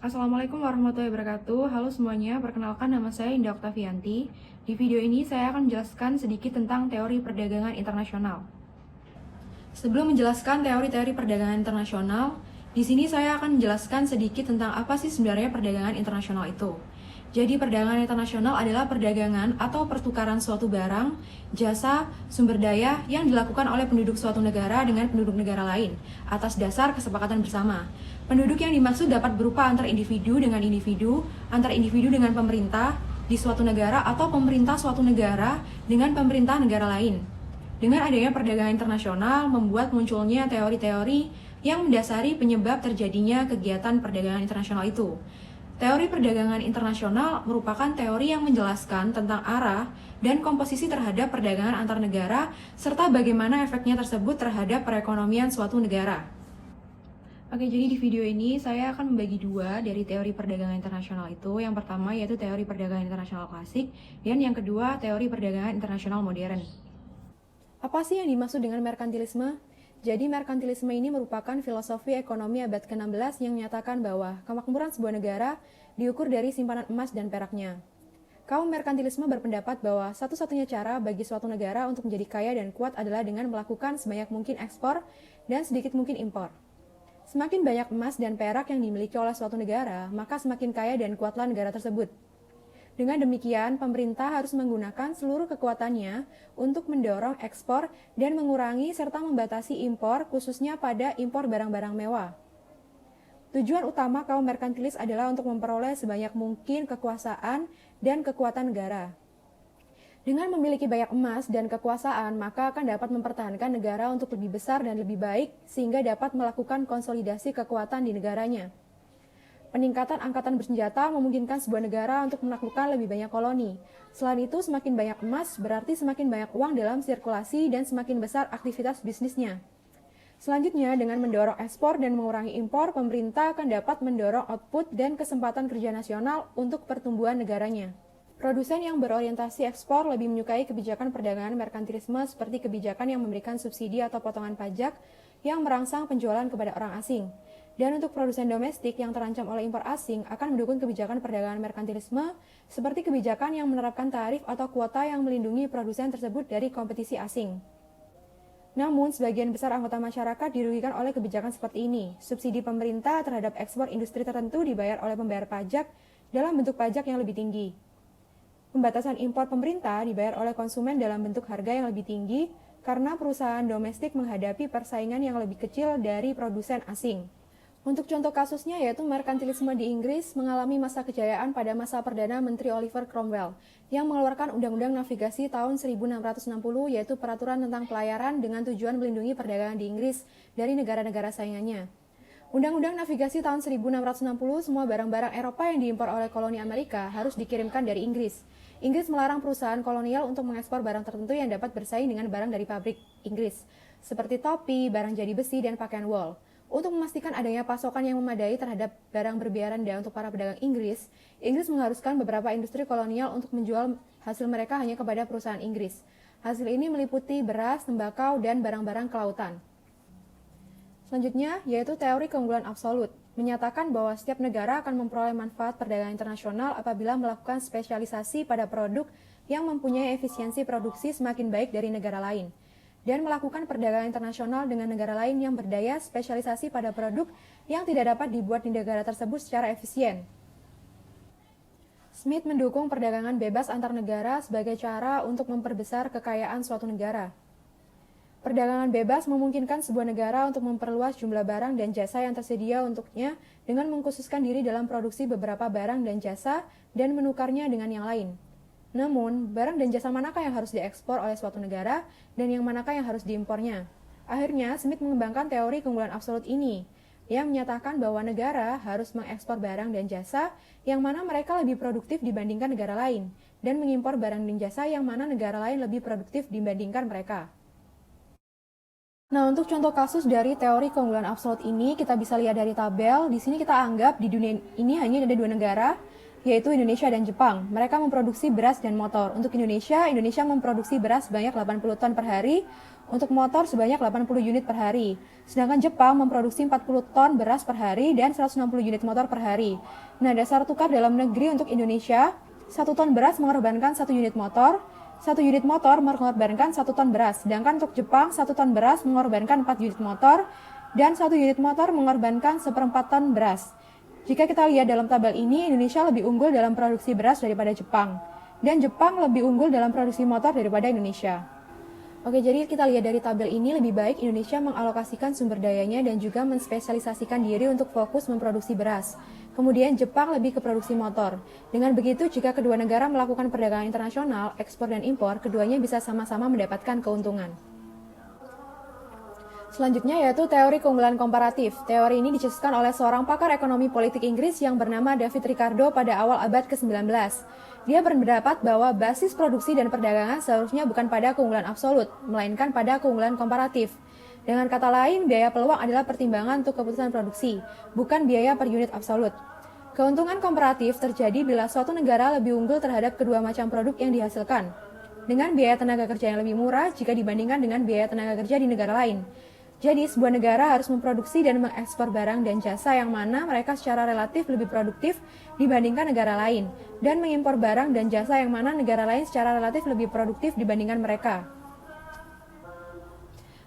Assalamualaikum warahmatullahi wabarakatuh. Halo semuanya, perkenalkan nama saya Indah Oktavianti. Di video ini saya akan menjelaskan sedikit tentang teori perdagangan internasional. Sebelum menjelaskan teori-teori perdagangan internasional, di sini saya akan menjelaskan sedikit tentang apa sih sebenarnya perdagangan internasional itu. Jadi perdagangan internasional adalah perdagangan atau pertukaran suatu barang, jasa, sumber daya yang dilakukan oleh penduduk suatu negara dengan penduduk negara lain atas dasar kesepakatan bersama. Penduduk yang dimaksud dapat berupa antar individu dengan pemerintah di suatu negara atau pemerintah suatu negara dengan pemerintah negara lain. Dengan adanya perdagangan internasional membuat munculnya teori-teori yang mendasari penyebab terjadinya kegiatan perdagangan internasional itu. Teori perdagangan internasional merupakan teori yang menjelaskan tentang arah dan komposisi terhadap perdagangan antar negara serta bagaimana efeknya tersebut terhadap perekonomian suatu negara. Oke, jadi di video ini saya akan membagi dua dari teori perdagangan internasional itu. Yang pertama yaitu teori perdagangan internasional klasik dan yang kedua teori perdagangan internasional modern. Apa sih yang dimaksud dengan merkantilisme? Jadi merkantilisme ini merupakan filosofi ekonomi abad ke-16 yang menyatakan bahwa kemakmuran sebuah negara diukur dari simpanan emas dan peraknya. Kaum merkantilisme berpendapat bahwa satu-satunya cara bagi suatu negara untuk menjadi kaya dan kuat adalah dengan melakukan sebanyak mungkin ekspor dan sedikit mungkin impor. Semakin banyak emas dan perak yang dimiliki oleh suatu negara, maka semakin kaya dan kuatlah negara tersebut. Dengan demikian, pemerintah harus menggunakan seluruh kekuatannya untuk mendorong ekspor dan mengurangi serta membatasi impor, khususnya pada impor barang-barang mewah. Tujuan utama kaum merkantilis adalah untuk memperoleh sebanyak mungkin kekuasaan dan kekuatan negara. Dengan memiliki banyak emas dan kekuasaan, maka akan dapat mempertahankan negara untuk lebih besar dan lebih baik, sehingga dapat melakukan konsolidasi kekuatan di negaranya. Peningkatan angkatan bersenjata memungkinkan sebuah negara untuk menaklukkan lebih banyak koloni. Selain itu, semakin banyak emas berarti semakin banyak uang dalam sirkulasi dan semakin besar aktivitas bisnisnya. Selanjutnya, dengan mendorong ekspor dan mengurangi impor, pemerintah akan dapat mendorong output dan kesempatan kerja nasional untuk pertumbuhan negaranya. Produsen yang berorientasi ekspor lebih menyukai kebijakan perdagangan merkantilisme seperti kebijakan yang memberikan subsidi atau potongan pajak yang merangsang penjualan kepada orang asing. Dan untuk produsen domestik yang terancam oleh impor asing akan mendukung kebijakan perdagangan merkantilisme seperti kebijakan yang menerapkan tarif atau kuota yang melindungi produsen tersebut dari kompetisi asing. Namun, sebagian besar anggota masyarakat dirugikan oleh kebijakan seperti ini. Subsidi pemerintah terhadap ekspor industri tertentu dibayar oleh pembayar pajak dalam bentuk pajak yang lebih tinggi. Pembatasan impor pemerintah dibayar oleh konsumen dalam bentuk harga yang lebih tinggi karena perusahaan domestik menghadapi persaingan yang lebih kecil dari produsen asing. Untuk contoh kasusnya yaitu merkantilisme di Inggris mengalami masa kejayaan pada masa Perdana Menteri Oliver Cromwell yang mengeluarkan Undang-Undang Navigasi tahun 1660 yaitu peraturan tentang pelayaran dengan tujuan melindungi perdagangan di Inggris dari negara-negara saingannya. Undang-Undang Navigasi tahun 1660 semua barang-barang Eropa yang diimpor oleh koloni Amerika harus dikirimkan dari Inggris. Inggris melarang perusahaan kolonial untuk mengekspor barang tertentu yang dapat bersaing dengan barang dari pabrik Inggris, seperti topi, barang jadi besi, dan pakaian wol. Untuk memastikan adanya pasokan yang memadai terhadap barang berbiaya untuk para pedagang Inggris, Inggris mengharuskan beberapa industri kolonial untuk menjual hasil mereka hanya kepada perusahaan Inggris. Hasil ini meliputi beras, tembakau, dan barang-barang kelautan. Selanjutnya, yaitu teori keunggulan absolut, menyatakan bahwa setiap negara akan memperoleh manfaat perdagangan internasional apabila melakukan spesialisasi pada produk yang mempunyai efisiensi produksi semakin baik dari negara lain, dan melakukan perdagangan internasional dengan negara lain yang berdaya spesialisasi pada produk yang tidak dapat dibuat di negara tersebut secara efisien. Smith mendukung perdagangan bebas antar negara sebagai cara untuk memperbesar kekayaan suatu negara. Perdagangan bebas memungkinkan sebuah negara untuk memperluas jumlah barang dan jasa yang tersedia untuknya dengan mengkhususkan diri dalam produksi beberapa barang dan jasa dan menukarnya dengan yang lain. Namun, barang dan jasa manakah yang harus diekspor oleh suatu negara dan yang manakah yang harus diimpornya? Akhirnya, Smith mengembangkan teori keunggulan absolut ini, yang menyatakan bahwa negara harus mengekspor barang dan jasa yang mana mereka lebih produktif dibandingkan negara lain, dan mengimpor barang dan jasa yang mana negara lain lebih produktif dibandingkan mereka. Nah, untuk contoh kasus dari teori keunggulan absolut ini, kita bisa lihat dari tabel. Di sini kita anggap di dunia ini hanya ada dua negara, yaitu Indonesia dan Jepang. Mereka memproduksi beras dan motor. Untuk Indonesia memproduksi beras sebanyak 80 ton per hari, untuk motor sebanyak 80 unit per hari. Sedangkan Jepang memproduksi 40 ton beras per hari dan 160 unit motor per hari. Nah, dasar tukar dalam negeri untuk Indonesia, 1 ton beras mengorbankan 1 unit motor, 1 unit motor mengorbankan 1 ton beras. Sedangkan untuk Jepang, 1 ton beras mengorbankan 4 unit motor, dan 1 unit motor mengorbankan 1/4 ton beras. Jika kita lihat dalam tabel ini, Indonesia lebih unggul dalam produksi beras daripada Jepang. Dan Jepang lebih unggul dalam produksi motor daripada Indonesia. Oke, jadi kita lihat dari tabel ini lebih baik Indonesia mengalokasikan sumber dayanya dan juga menspesialisasikan diri untuk fokus memproduksi beras. Kemudian Jepang lebih ke produksi motor. Dengan begitu, jika kedua negara melakukan perdagangan internasional, ekspor dan impor, keduanya bisa sama-sama mendapatkan keuntungan. Selanjutnya yaitu teori keunggulan komparatif. Teori ini dicetuskan oleh seorang pakar ekonomi politik Inggris yang bernama David Ricardo pada awal abad ke-19. Dia berpendapat bahwa basis produksi dan perdagangan seharusnya bukan pada keunggulan absolut, melainkan pada keunggulan komparatif. Dengan kata lain, biaya peluang adalah pertimbangan untuk keputusan produksi, bukan biaya per unit absolut. Keuntungan komparatif terjadi bila suatu negara lebih unggul terhadap kedua macam produk yang dihasilkan, dengan biaya tenaga kerja yang lebih murah jika dibandingkan dengan biaya tenaga kerja di negara lain. Jadi, sebuah negara harus memproduksi dan mengekspor barang dan jasa yang mana mereka secara relatif lebih produktif dibandingkan negara lain, dan mengimpor barang dan jasa yang mana negara lain secara relatif lebih produktif dibandingkan mereka.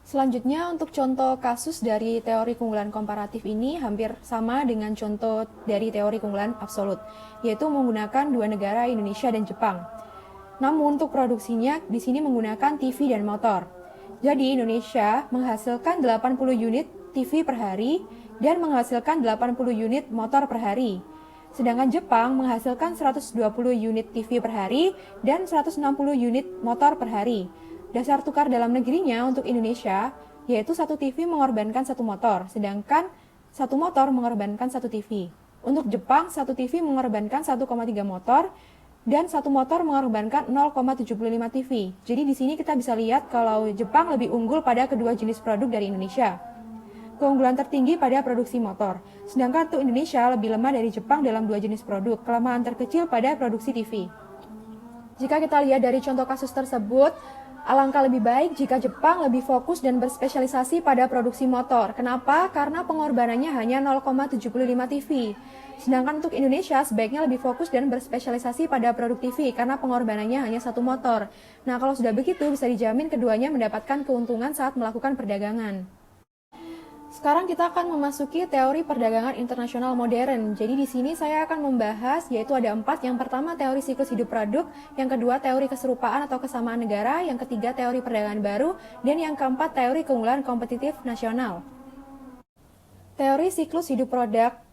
Selanjutnya, untuk contoh kasus dari teori keunggulan komparatif ini hampir sama dengan contoh dari teori keunggulan absolut, yaitu menggunakan dua negara Indonesia dan Jepang. Namun, untuk produksinya di sini menggunakan TV dan motor. Jadi Indonesia menghasilkan 80 unit TV per hari dan menghasilkan 80 unit motor per hari. Sedangkan Jepang menghasilkan 120 unit TV per hari dan 160 unit motor per hari. Dasar tukar dalam negerinya untuk Indonesia yaitu 1 TV mengorbankan 1 motor, sedangkan 1 motor mengorbankan 1 TV. Untuk Jepang, 1 TV mengorbankan 1,3 motor, dan 1 motor mengorbankan 0,75 TV. Jadi di sini kita bisa lihat kalau Jepang lebih unggul pada kedua jenis produk dari Indonesia. Keunggulan tertinggi pada produksi motor, sedangkan untuk Indonesia lebih lemah dari Jepang dalam dua jenis produk, kelemahan terkecil pada produksi TV. Jika kita lihat dari contoh kasus tersebut, alangkah lebih baik jika Jepang lebih fokus dan berspesialisasi pada produksi motor. Kenapa? Karena pengorbanannya hanya 0,75 TV. Sedangkan untuk Indonesia sebaiknya lebih fokus dan berspesialisasi pada produk TV karena pengorbanannya hanya 1 motor. Nah, kalau sudah begitu bisa dijamin keduanya mendapatkan keuntungan saat melakukan perdagangan. Sekarang kita akan memasuki teori perdagangan internasional modern. Jadi di sini saya akan membahas yaitu ada 4. Yang pertama teori siklus hidup produk, yang kedua teori keserupaan atau kesamaan negara, yang ketiga teori perdagangan baru, dan yang keempat teori keunggulan kompetitif nasional. Teori siklus hidup produk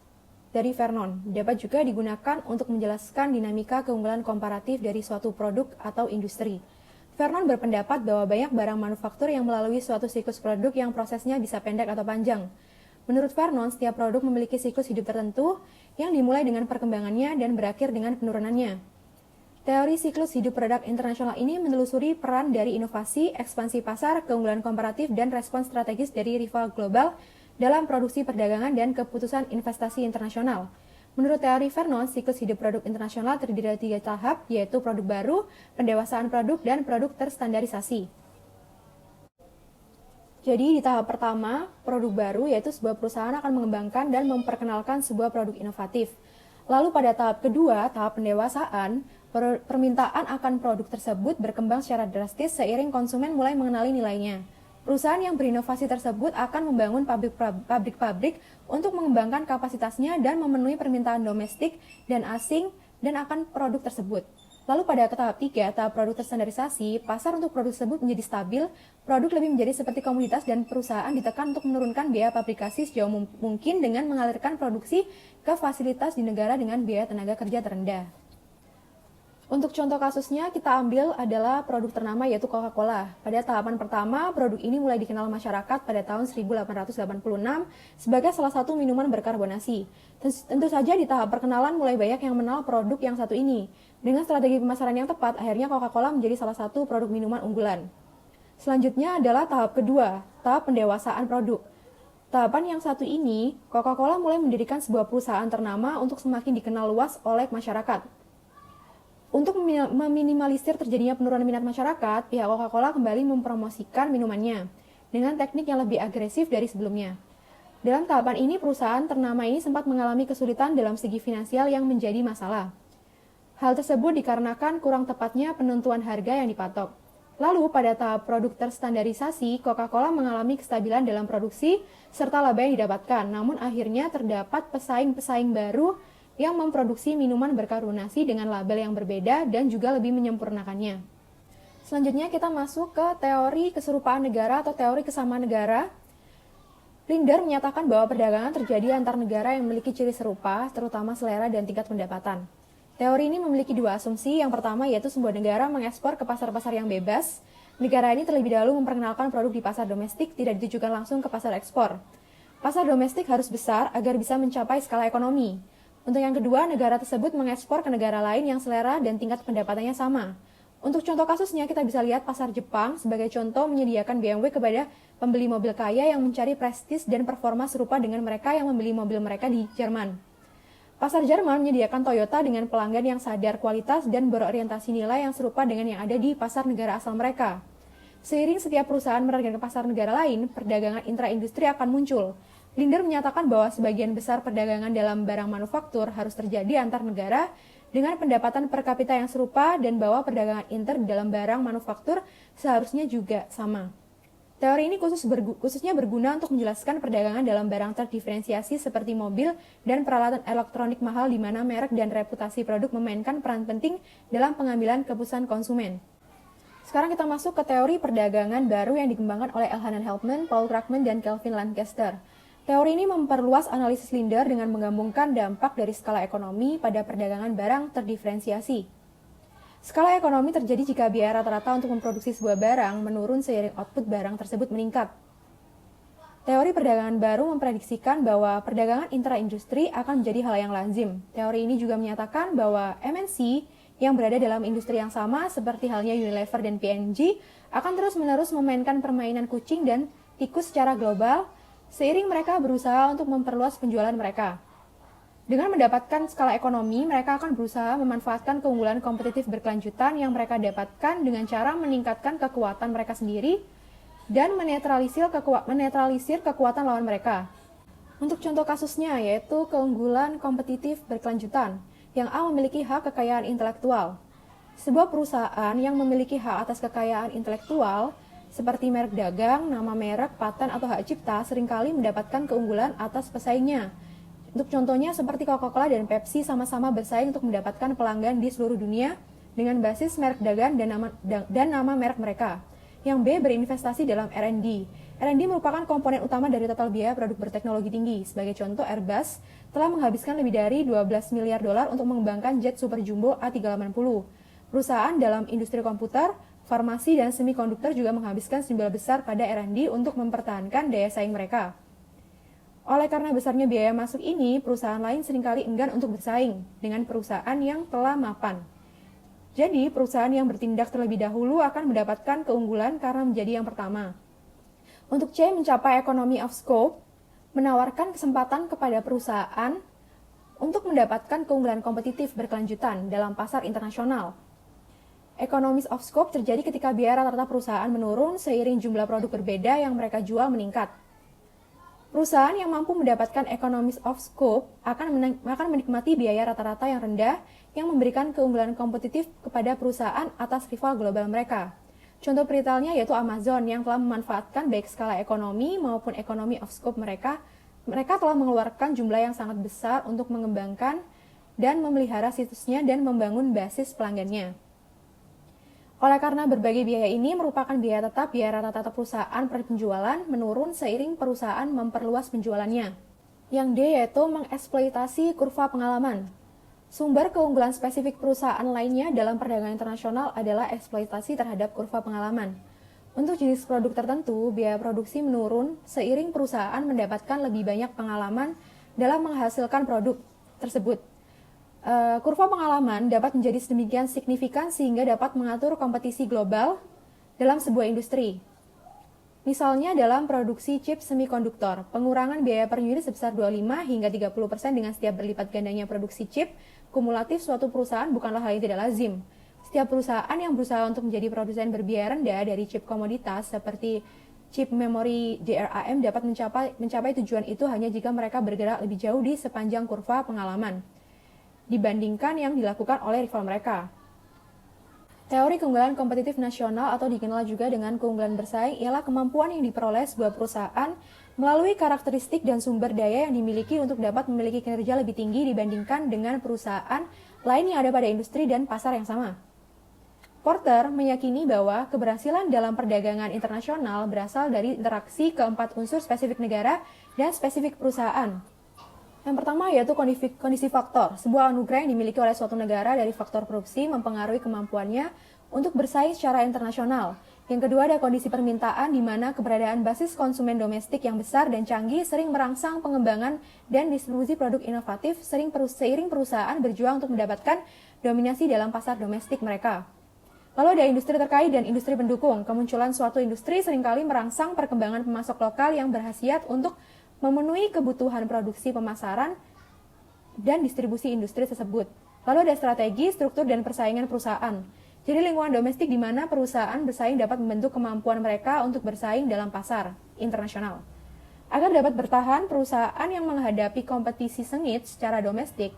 dari Vernon dapat juga digunakan untuk menjelaskan dinamika keunggulan komparatif dari suatu produk atau industri. Vernon berpendapat bahwa banyak barang manufaktur yang melalui suatu siklus produk yang prosesnya bisa pendek atau panjang. Menurut Vernon, setiap produk memiliki siklus hidup tertentu yang dimulai dengan perkembangannya dan berakhir dengan penurunannya. Teori siklus hidup produk internasional ini menelusuri peran dari inovasi, ekspansi pasar, keunggulan komparatif, dan respons strategis dari rival global dalam produksi perdagangan dan keputusan investasi internasional. Menurut teori Vernon, siklus hidup produk internasional terdiri dari 3 tahap, yaitu produk baru, pendewasaan produk, dan produk terstandarisasi. Jadi di tahap pertama, produk baru yaitu sebuah perusahaan akan mengembangkan dan memperkenalkan sebuah produk inovatif. Lalu pada tahap kedua, tahap pendewasaan, permintaan akan produk tersebut berkembang secara drastis seiring konsumen mulai mengenali nilainya. Perusahaan yang berinovasi tersebut akan membangun pabrik-pabrik untuk mengembangkan kapasitasnya dan memenuhi permintaan domestik dan asing dan akan produk tersebut. Lalu pada tahap 3, tahap produk terstandarisasi, pasar untuk produk tersebut menjadi stabil, produk lebih menjadi seperti komoditas dan perusahaan ditekan untuk menurunkan biaya pabrikasi sejauh mungkin dengan mengalirkan produksi ke fasilitas di negara dengan biaya tenaga kerja terendah. Untuk contoh kasusnya kita ambil adalah produk ternama yaitu Coca-Cola. Pada tahapan pertama, produk ini mulai dikenal masyarakat pada tahun 1886 sebagai salah satu minuman berkarbonasi. Tentu saja di tahap perkenalan mulai banyak yang mengenal produk yang satu ini. Dengan strategi pemasaran yang tepat, akhirnya Coca-Cola menjadi salah satu produk minuman unggulan. Selanjutnya adalah tahap kedua, tahap pendewasaan produk. Tahapan yang satu ini, Coca-Cola mulai mendirikan sebuah perusahaan ternama untuk semakin dikenal luas oleh masyarakat. Untuk meminimalisir terjadinya penurunan minat masyarakat, pihak Coca-Cola kembali mempromosikan minumannya dengan teknik yang lebih agresif dari sebelumnya. Dalam tahapan ini, perusahaan ternama ini sempat mengalami kesulitan dalam segi finansial yang menjadi masalah. Hal tersebut dikarenakan kurang tepatnya penentuan harga yang dipatok. Lalu, pada tahap produk terstandarisasi, Coca-Cola mengalami kestabilan dalam produksi serta laba yang didapatkan. Namun akhirnya terdapat pesaing-pesaing baru yang memproduksi minuman berkarbonasi dengan label yang berbeda dan juga lebih menyempurnakannya. Selanjutnya kita masuk ke teori keserupaan negara atau teori kesamaan negara. Linder menyatakan bahwa perdagangan terjadi antar negara yang memiliki ciri serupa, terutama selera dan tingkat pendapatan. Teori ini memiliki dua asumsi. Yang pertama yaitu sebuah negara mengekspor ke pasar-pasar yang bebas. Negara ini terlebih dahulu memperkenalkan produk di pasar domestik, tidak ditujukan langsung ke pasar ekspor. Pasar domestik harus besar agar bisa mencapai skala ekonomi. Untuk yang kedua, negara tersebut mengekspor ke negara lain yang selera dan tingkat pendapatannya sama. Untuk contoh kasusnya, kita bisa lihat pasar Jepang sebagai contoh menyediakan BMW kepada pembeli mobil kaya yang mencari prestis dan performa serupa dengan mereka yang membeli mobil mereka di Jerman. Pasar Jerman menyediakan Toyota dengan pelanggan yang sadar kualitas dan berorientasi nilai yang serupa dengan yang ada di pasar negara asal mereka. Seiring setiap perusahaan merenggang ke pasar negara lain, perdagangan intra-industri akan muncul. Linder menyatakan bahwa sebagian besar perdagangan dalam barang manufaktur harus terjadi antar negara dengan pendapatan per kapita yang serupa dan bahwa perdagangan inter dalam barang manufaktur seharusnya juga sama. Teori ini khususnya berguna untuk menjelaskan perdagangan dalam barang terdiferensiasi seperti mobil dan peralatan elektronik mahal di mana merek dan reputasi produk memainkan peran penting dalam pengambilan keputusan konsumen. Sekarang kita masuk ke teori perdagangan baru yang dikembangkan oleh Elhanan Helpman, Paul Krugman, dan Kelvin Lancaster. Teori ini memperluas analisis Linder dengan menggabungkan dampak dari skala ekonomi pada perdagangan barang terdiferensiasi. Skala ekonomi terjadi jika biaya rata-rata untuk memproduksi sebuah barang menurun seiring output barang tersebut meningkat. Teori perdagangan baru memprediksikan bahwa perdagangan intra-industri akan menjadi hal yang lazim. Teori ini juga menyatakan bahwa MNC yang berada dalam industri yang sama seperti halnya Unilever dan P&G akan terus-menerus memainkan permainan kucing dan tikus secara global seiring mereka berusaha untuk memperluas penjualan mereka. Dengan mendapatkan skala ekonomi, mereka akan berusaha memanfaatkan keunggulan kompetitif berkelanjutan yang mereka dapatkan dengan cara meningkatkan kekuatan mereka sendiri dan menetralisir kekuatan lawan mereka. Untuk contoh kasusnya yaitu keunggulan kompetitif berkelanjutan, yang A memiliki hak kekayaan intelektual. Sebuah perusahaan yang memiliki hak atas kekayaan intelektual, seperti merek dagang, nama merek, paten, atau hak cipta, seringkali mendapatkan keunggulan atas pesaingnya. Untuk contohnya seperti Coca-Cola dan Pepsi sama-sama bersaing untuk mendapatkan pelanggan di seluruh dunia dengan basis merek dagang dan nama merek mereka. Yang B berinvestasi dalam R&D. R&D merupakan komponen utama dari total biaya produk berteknologi tinggi. Sebagai contoh, Airbus telah menghabiskan lebih dari 12 miliar dolar untuk mengembangkan jet super jumbo A380. Perusahaan dalam industri komputer, farmasi, dan semikonduktor juga menghabiskan sejumlah besar pada R&D untuk mempertahankan daya saing mereka. Oleh karena besarnya biaya masuk ini, perusahaan lain seringkali enggan untuk bersaing dengan perusahaan yang telah mapan. Jadi, perusahaan yang bertindak terlebih dahulu akan mendapatkan keunggulan karena menjadi yang pertama. Untuk C, mencapai economy of scope, menawarkan kesempatan kepada perusahaan untuk mendapatkan keunggulan kompetitif berkelanjutan dalam pasar internasional. Economies of scope terjadi ketika biaya rata-rata perusahaan menurun seiring jumlah produk berbeda yang mereka jual meningkat. Perusahaan yang mampu mendapatkan economies of scope akan menikmati biaya rata-rata yang rendah yang memberikan keunggulan kompetitif kepada perusahaan atas rival global mereka. Contoh retailnya yaitu Amazon yang telah memanfaatkan baik skala ekonomi maupun economy of scope mereka. Mereka telah mengeluarkan jumlah yang sangat besar untuk mengembangkan dan memelihara situsnya dan membangun basis pelanggannya. Oleh karena berbagai biaya ini merupakan biaya tetap, biaya rata-rata perusahaan per penjualan menurun seiring perusahaan memperluas penjualannya. Yang D yaitu mengeksploitasi kurva pengalaman. Sumber keunggulan spesifik perusahaan lainnya dalam perdagangan internasional adalah eksploitasi terhadap kurva pengalaman. Untuk jenis produk tertentu, biaya produksi menurun seiring perusahaan mendapatkan lebih banyak pengalaman dalam menghasilkan produk tersebut. Kurva pengalaman dapat menjadi sedemikian signifikan sehingga dapat mengatur kompetisi global dalam sebuah industri. Misalnya dalam produksi chip semikonduktor, pengurangan biaya per unit sebesar 25 hingga 30% dengan setiap berlipat gandanya produksi chip kumulatif suatu perusahaan bukanlah hal yang tidak lazim. Setiap perusahaan yang berusaha untuk menjadi produsen berbiaya rendah dari chip komoditas seperti chip memori DRAM dapat mencapai tujuan itu hanya jika mereka bergerak lebih jauh di sepanjang kurva pengalaman dibandingkan yang dilakukan oleh rival mereka. Teori keunggulan kompetitif nasional atau dikenal juga dengan keunggulan bersaing ialah kemampuan yang diperoleh sebuah perusahaan melalui karakteristik dan sumber daya yang dimiliki untuk dapat memiliki kinerja lebih tinggi dibandingkan dengan perusahaan lain yang ada pada industri dan pasar yang sama. Porter meyakini bahwa keberhasilan dalam perdagangan internasional berasal dari interaksi keempat unsur spesifik negara dan spesifik perusahaan. Yang pertama yaitu kondisi faktor. Sebuah anugerah yang dimiliki oleh suatu negara dari faktor produksi mempengaruhi kemampuannya untuk bersaing secara internasional. Yang kedua ada kondisi permintaan di mana keberadaan basis konsumen domestik yang besar dan canggih sering merangsang pengembangan dan distribusi produk inovatif seiring perusahaan berjuang untuk mendapatkan dominasi dalam pasar domestik mereka. Lalu ada industri terkait dan industri pendukung. Kemunculan suatu industri seringkali merangsang perkembangan pemasok lokal yang berhasiat untuk memenuhi kebutuhan produksi pemasaran dan distribusi industri tersebut. Lalu ada strategi, struktur, dan persaingan perusahaan. Jadi lingkungan domestik di mana perusahaan bersaing dapat membentuk kemampuan mereka untuk bersaing dalam pasar internasional. Agar dapat bertahan, perusahaan yang menghadapi kompetisi sengit secara domestik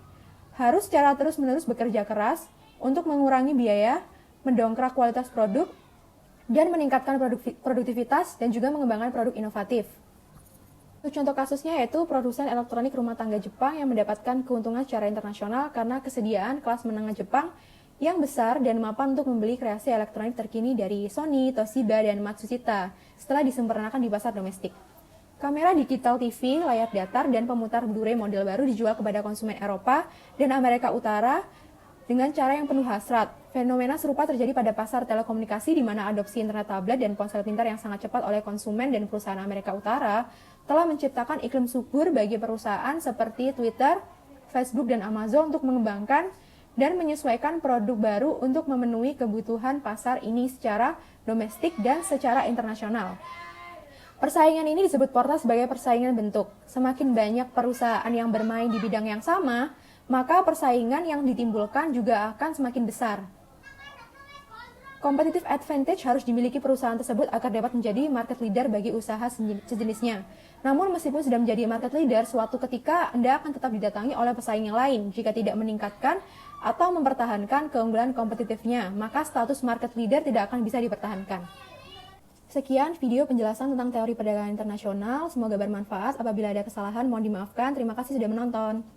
harus secara terus-menerus bekerja keras untuk mengurangi biaya, mendongkrak kualitas produk, dan meningkatkan produktivitas dan juga mengembangkan produk inovatif. Contoh kasusnya yaitu produsen elektronik rumah tangga Jepang yang mendapatkan keuntungan secara internasional karena kesediaan kelas menengah Jepang yang besar dan mapan untuk membeli kreasi elektronik terkini dari Sony, Toshiba, dan Matsushita setelah disempurnakan di pasar domestik. Kamera digital TV, layar datar, dan pemutar Blu-ray model baru dijual kepada konsumen Eropa dan Amerika Utara dengan cara yang penuh hasrat. Fenomena serupa terjadi pada pasar telekomunikasi di mana adopsi internet tablet dan ponsel pintar yang sangat cepat oleh konsumen dan perusahaan Amerika Utara telah menciptakan iklim subur bagi perusahaan seperti Twitter, Facebook, dan Amazon untuk mengembangkan dan menyesuaikan produk baru untuk memenuhi kebutuhan pasar ini secara domestik dan secara internasional. Persaingan ini disebut Porter sebagai persaingan bentuk. Semakin banyak perusahaan yang bermain di bidang yang sama, maka persaingan yang ditimbulkan juga akan semakin besar. Competitive advantage harus dimiliki perusahaan tersebut agar dapat menjadi market leader bagi usaha sejenisnya. Namun meskipun sudah menjadi market leader, suatu ketika Anda akan tetap didatangi oleh pesaing yang lain. Jika tidak meningkatkan atau mempertahankan keunggulan kompetitifnya, maka status market leader tidak akan bisa dipertahankan. Sekian video penjelasan tentang teori perdagangan internasional. Semoga bermanfaat. Apabila ada kesalahan, mohon dimaafkan. Terima kasih sudah menonton.